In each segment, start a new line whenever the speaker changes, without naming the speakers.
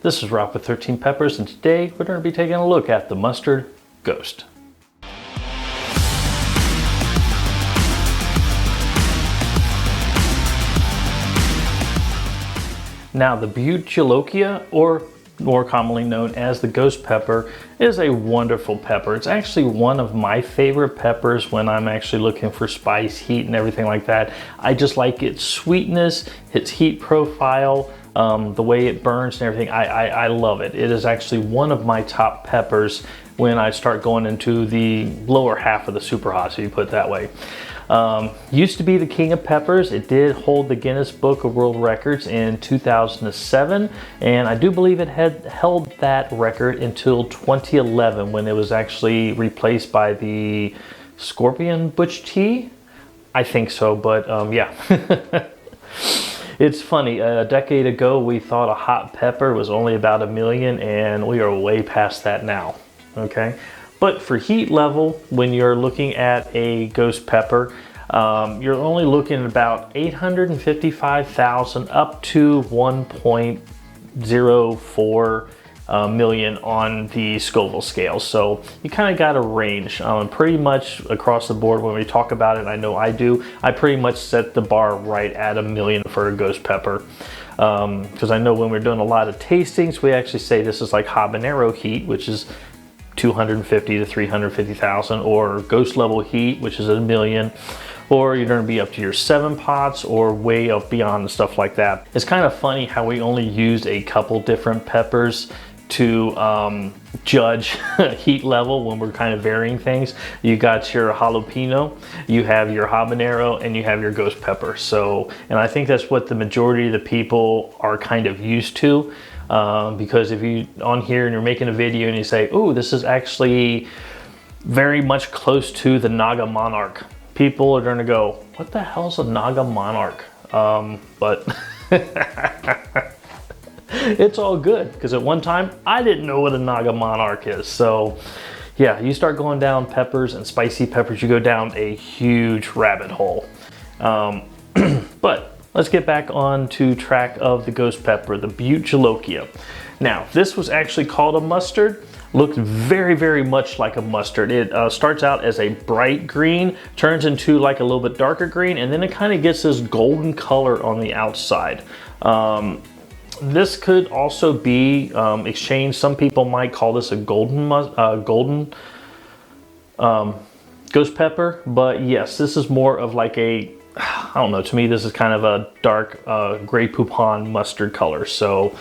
This is Rob with 13 Peppers, and today we're going to be taking a look at the Mustard Ghost. Now, the Bhut Jolokia, or more commonly known as the ghost pepper, is a wonderful pepper. It's actually one of my favorite peppers when I'm actually looking for spice, heat, and everything like that. I just like its sweetness, its heat profile, the way it burns and everything. I love it. It is actually one of my top peppers when I start going into the lower half of the super hot, so you put it that way. Used to be the king of peppers. It did hold the Guinness Book of World Records in 2007, and I do believe it had held that record until 2011 when it was actually replaced by the Scorpion Butch tea. I think so, but yeah. It's funny, a decade ago we thought a hot pepper was only about 1 million, and we are way past that now, okay? But for heat level, when you're looking at a ghost pepper, you're only looking at about 855,000 up to 1.04 million on the Scoville scale. So you kind of got a range pretty much across the board. When we talk about it, I know I do, I pretty much set the bar right at 1 million for a ghost pepper. Because I know when we're doing a lot of tastings, we actually say this is like habanero heat, which is 250 to 350,000, or ghost level heat, which is 1 million, or you're going to be up to your 7 pots or way up beyond and stuff like that. It's kind of funny how we only used a couple different peppers to judge heat level when we're kind of varying things. You got your jalapeno, you have your habanero, and you have your ghost pepper. So, and I think that's what the majority of the people are kind of used to. Because if you on here and you're making a video and you say, oh, this is actually very much close to the Naga monarch, people are going to go, what the hell's a Naga monarch? But it's all good, because at one time I didn't know what a Naga monarch is. So yeah, you start going down peppers and spicy peppers, you go down a huge rabbit hole. But let's get back on to track of the ghost pepper, the Bhut Jolokia. Now, this was actually called a mustard. Looked very, very much like a mustard. It starts out as a bright green, turns into like a little bit darker green, and then it kind of gets this golden color on the outside. This could also be exchanged. Some people might call this a golden ghost pepper, but yes, this is more of like a, I don't know, to me this is kind of a dark Grey Poupon mustard color. So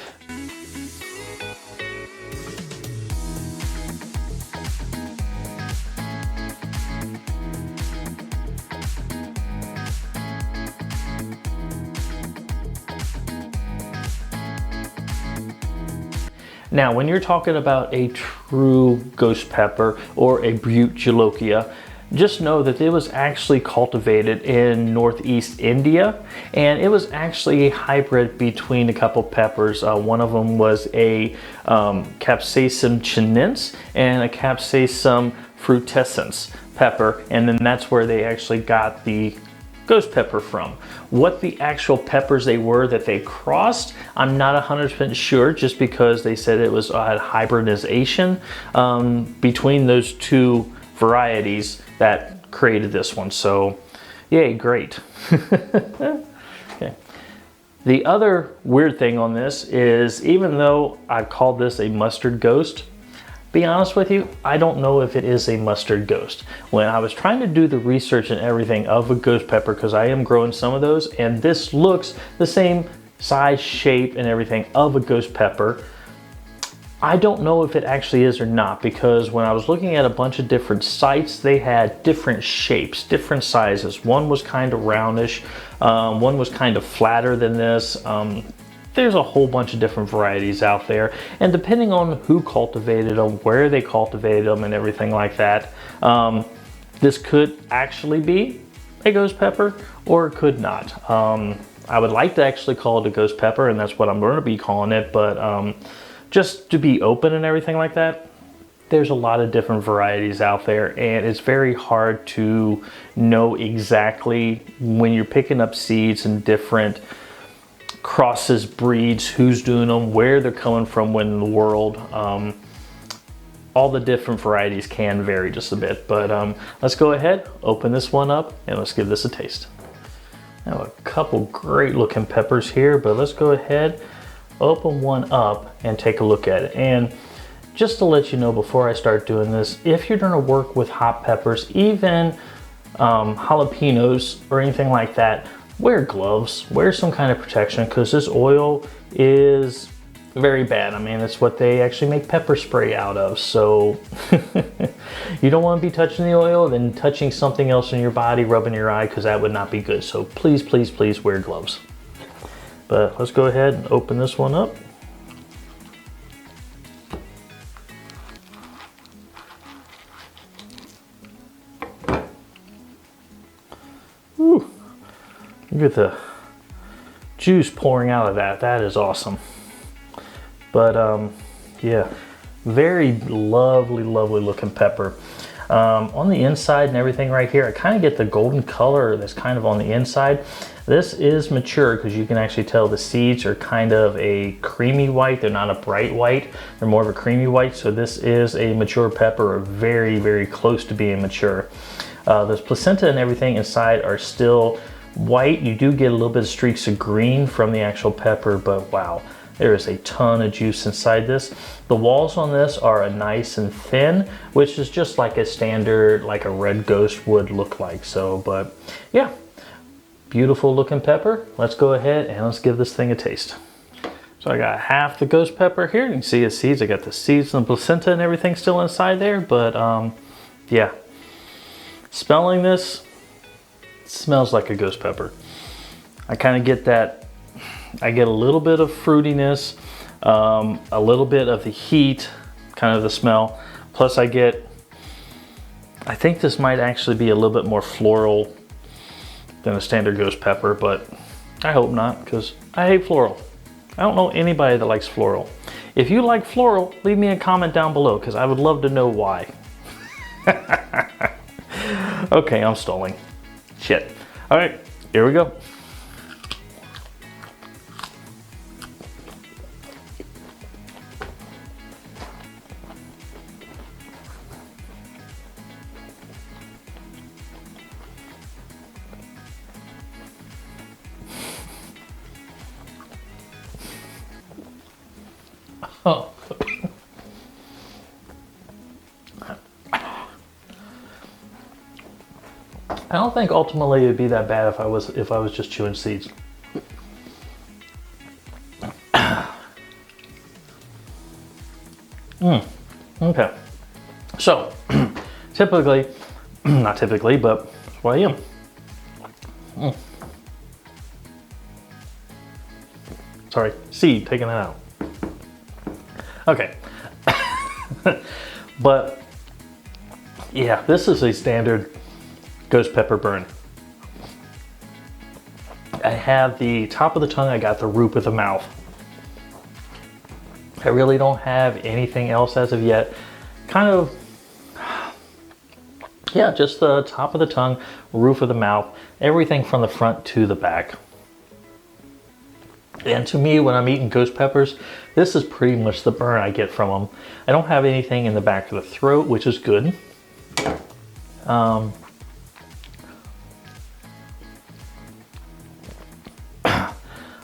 now, when you're talking about a true ghost pepper or a Bhut Jolokia, just know that it was actually cultivated in northeast India, and it was actually a hybrid between a couple peppers. One of them was a Capsicum chinense and a Capsicum frutescens pepper, and then that's where they actually got the ghost pepper from. What the actual peppers they were that they crossed, I'm not 100% sure, just because they said it was hybridization between those two varieties that created this one. So yay, great. Okay. The other weird thing on this is, even though I've called this a mustard ghost, be honest with you, I don't know if it is a mustard ghost. When I was trying to do the research and everything of a ghost pepper, because I am growing some of those, and this looks the same size, shape, and everything of a ghost pepper, I don't know if it actually is or not, because when I was looking at a bunch of different sites, they had different shapes, different sizes. One was kind of roundish, one was kind of flatter than this. There's a whole bunch of different varieties out there, and depending on who cultivated them, where they cultivated them, and everything like that, this could actually be a ghost pepper, or it could not. I would like to actually call it a ghost pepper, and that's what I'm going to be calling it, but just to be open and everything like that, there's a lot of different varieties out there, and it's very hard to know exactly when you're picking up seeds and different crosses, breeds, who's doing them, where they're coming from in the world. All the different varieties can vary just a bit, but let's go ahead, open this one up, and let's give this a taste. I have a couple great looking peppers here, but let's go ahead, open one up and take a look at it. And just to let you know before I start doing this, if you're gonna work with hot peppers, even jalapenos or anything like that, wear gloves, wear some kind of protection, because this oil is very bad. I mean, it's what they actually make pepper spray out of. So you don't want to be touching the oil, then touching something else in your body, rubbing your eye, because that would not be good. So please, please, please wear gloves. But let's go ahead and open this one up. Ooh, look at the juice pouring out of that. That is awesome. But yeah, very lovely, lovely looking pepper. On the inside and everything right here, I kind of get the golden color that's kind of on the inside. This is mature because you can actually tell the seeds are kind of a creamy white. They're not a bright white. They're more of a creamy white. So this is a mature pepper, or very, very close to being mature. The placenta and everything inside are still white. You do get a little bit of streaks of green from the actual pepper, but wow, there is a ton of juice inside this. The walls on this are a nice and thin, which is just like a standard, like a red ghost would look like. So, but yeah, beautiful looking pepper. Let's go ahead and let's give this thing a taste. So I got half the ghost pepper here. You can see the seeds. I got the seeds and the placenta and everything still inside there, but yeah. Smelling this, it smells like a ghost pepper. I kind of get that. I get a little bit of fruitiness, a little bit of the heat, kind of the smell. Plus I think this might actually be a little bit more floral than a standard ghost pepper, but I hope not, because I hate floral. I don't know anybody that likes floral. If you like floral, leave me a comment down below, because I would love to know why. Okay, I'm stalling. Shit. All right, here we go. Oh. I don't think ultimately it'd be that bad if I was just chewing seeds. Okay. So typically, not typically, but that's what I am. Sorry, seed, taking that out. Okay. But yeah, this is a standard ghost pepper burn. I have the top of the tongue, I got the roof of the mouth. I really don't have anything else as of yet. Kind of, yeah, just the top of the tongue, roof of the mouth, everything from the front to the back. And to me, when I'm eating ghost peppers, this is pretty much the burn I get from them. I don't have anything in the back of the throat, which is good.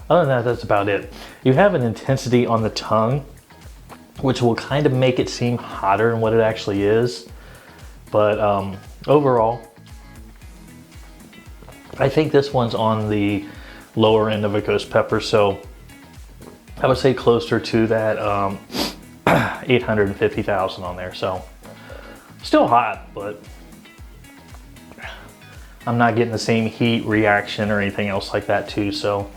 Other than that, that's about it. You have an intensity on the tongue, which will kind of make it seem hotter than what it actually is. But overall, I think this one's on the lower end of a ghost pepper. So I would say closer to that 850,000 on there. So still hot, but I'm not getting the same heat reaction or anything else like that too. So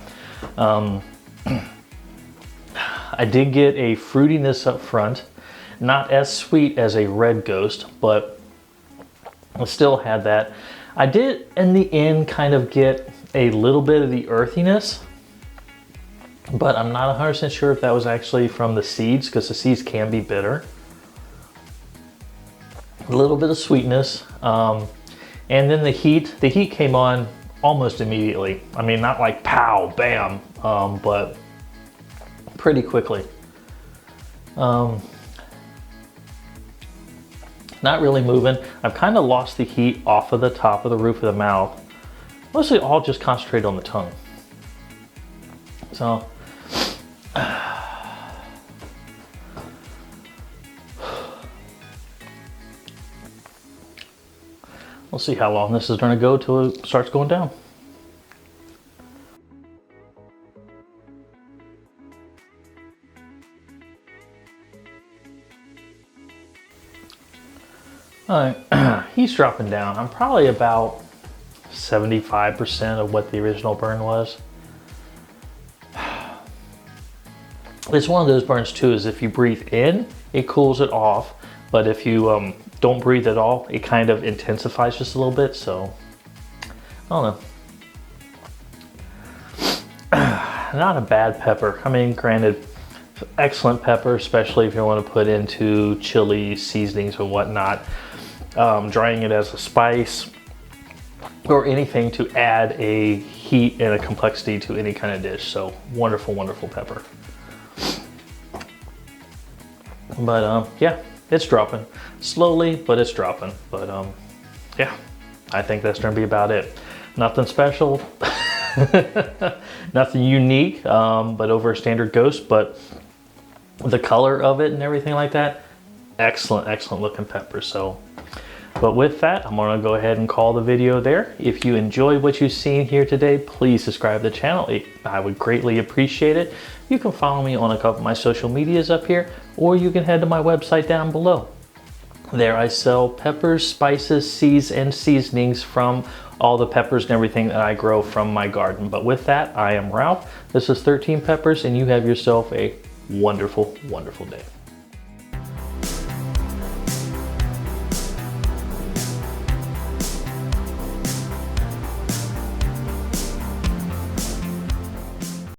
I did get a fruitiness up front, not as sweet as a red ghost, but I still had that. I did in the end kind of get a little bit of the earthiness, but I'm not 100% sure if that was actually from the seeds, because the seeds can be bitter. A little bit of sweetness, and then the heat came on almost immediately. I mean, not like pow, bam, but pretty quickly. Not really moving. I've kind of lost the heat off of the top of the roof of the mouth. Mostly all just concentrated on the tongue. So, we'll see how long this is going to go till it starts going down. All right, he's dropping down. I'm probably about 75% of what the original burn was. It's one of those burns too, is if you breathe in, it cools it off. But if you don't breathe at all, it kind of intensifies just a little bit. So, I don't know. Not a bad pepper. I mean, granted, excellent pepper, especially if you want to put into chili seasonings or whatnot. Drying it as a spice or anything to add a heat and a complexity to any kind of dish. So wonderful, wonderful pepper. But yeah, it's dropping slowly, but it's dropping. But yeah, I think that's gonna be about it. Nothing special, nothing unique, but over a standard Ghost. But the color of it and everything like that, excellent, excellent looking pepper. So, but with that, I'm gonna go ahead and call the video there. If you enjoyed what you've seen here today, please subscribe to the channel. I would greatly appreciate it. You can follow me on a couple of my social medias up here, or you can head to my website down below. There I sell peppers, spices, seeds, and seasonings from all the peppers and everything that I grow from my garden. But with that, I am Ralph. This is 13 Peppers, and you have yourself a wonderful, wonderful day.